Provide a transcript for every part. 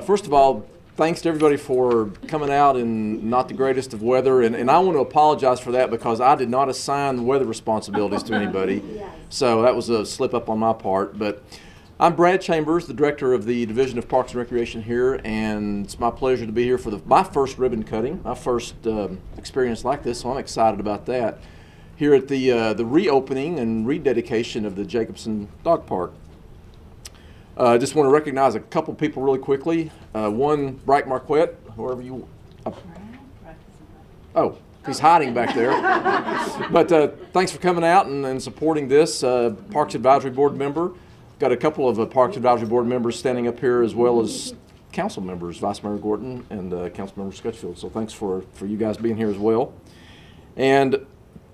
First of all, thanks to everybody for coming out in not the greatest of weather, and I want to apologize for that because I did not assign weather responsibilities to anybody, so that was a slip up on my part. But I'm Brad Chambers, the director of the Division of Parks and Recreation here, and it's my pleasure to be here for my first ribbon cutting, my first experience like this, so I'm excited about that, here at the reopening and rededication of the Jacobson Dog Park. I just want to recognize a couple people really quickly. One, Bright Marquette, whoever you... oh, he's hiding back there. But thanks for coming out and supporting this. Parks Advisory Board member. Got a couple of Parks Advisory Board members standing up here, as well as council members, Vice Mayor Gorton and Council Member Scutchfield. So thanks for you guys being here as well. And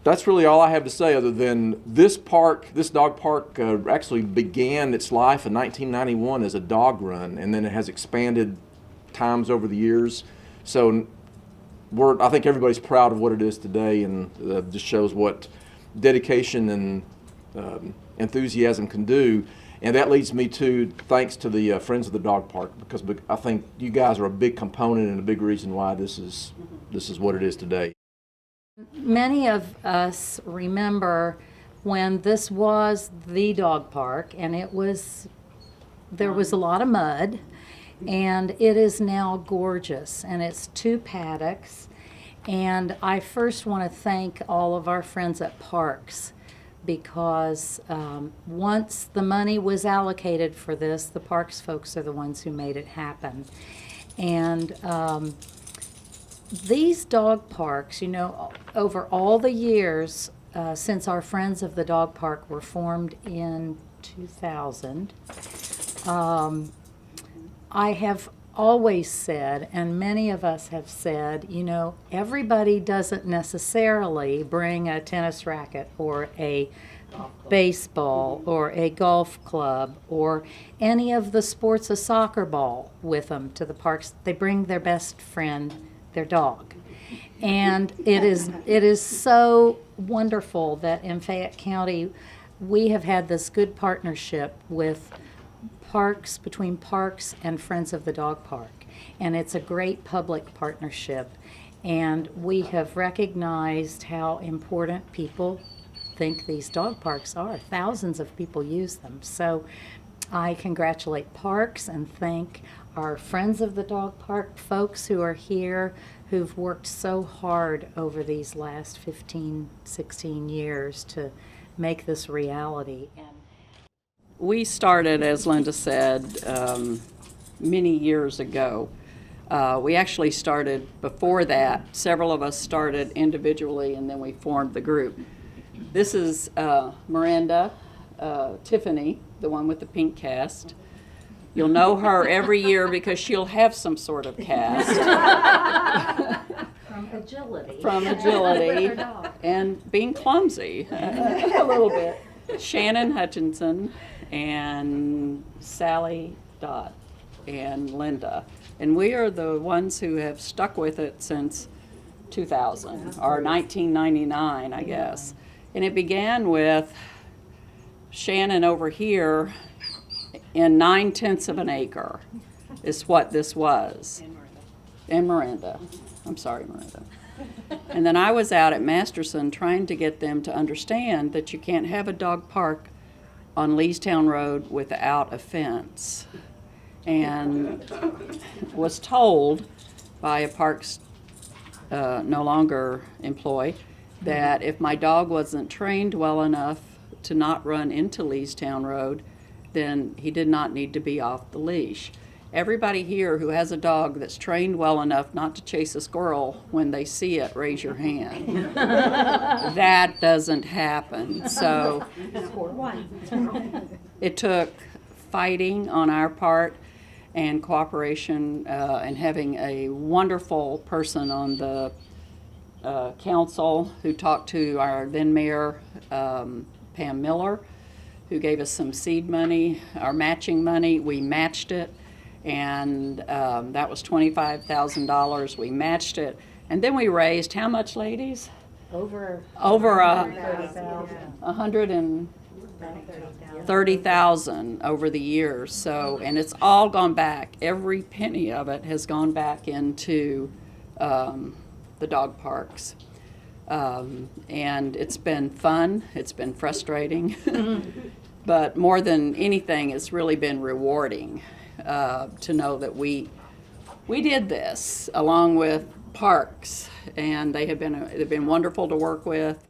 that's really all I have to say, other than this dog park actually began its life in 1991 as a dog run, and then it has expanded times over the years. So I think everybody's proud of what it is today, and just shows what dedication and enthusiasm can do. And that leads me to thanks to the Friends of the Dog Park, because I think you guys are a big component and a big reason why this is what it is today. Many of us remember when this was the dog park, and there was a lot of mud, and it is now gorgeous, and it's 2 paddocks. And I first want to thank all of our friends at Parks, because once the money was allocated for this, the Parks folks are the ones who made it happen. And these dog parks, over all the years since our Friends of the Dog Park were formed in 2000, I have always said, and many of us have said, everybody doesn't necessarily bring a tennis racket or a baseball or a golf club or any of the sports, a soccer ball with them to the parks. They bring their best friend, their dog. And it is so wonderful that in Fayette County we have had this good partnership with Parks, between Parks and Friends of the Dog Park. And it's a great public partnership. And we have recognized how important people think these dog parks are. Thousands of people use them. So I congratulate Parks and thank our Friends of the Dog Park folks who are here, who've worked so hard over these last 15, 16 years to make this reality. And we started, as Linda said, many years ago. We actually started before that. Several of us started individually, and then we formed the group. This is Miranda, Tiffany, the one with the pink cast. You'll know her every year because she'll have some sort of cast. From agility. And being clumsy a little bit. Shannon Hutchinson and Sally Dott and Linda. And we are the ones who have stuck with it since 2000, or 1999, I guess. And it began with Shannon over here in 9/10 of an acre is what this was. And Miranda. I'm sorry, Miranda. And then I was out at Masterson trying to get them to understand that you can't have a dog park on Leestown Road without a fence. And was told by a Parks no longer employee that if my dog wasn't trained well enough to not run into Leestown Road, then he did not need to be off the leash. Everybody here who has a dog that's trained well enough not to chase a squirrel when they see it, raise your hand. That doesn't happen. So it took fighting on our part and cooperation and having a wonderful person on the council who talked to our then mayor, Pam Miller, who gave us some seed money, our matching money. We matched it, and that was $25,000. We matched it, and then we raised how much, ladies? over $100,000. 30,000 over the years. So, and it's all gone back. Every penny of it has gone back into the dog parks. And it's been fun. It's been frustrating. But more than anything, it's really been rewarding to know that we did this along with parks, and they've been wonderful to work with.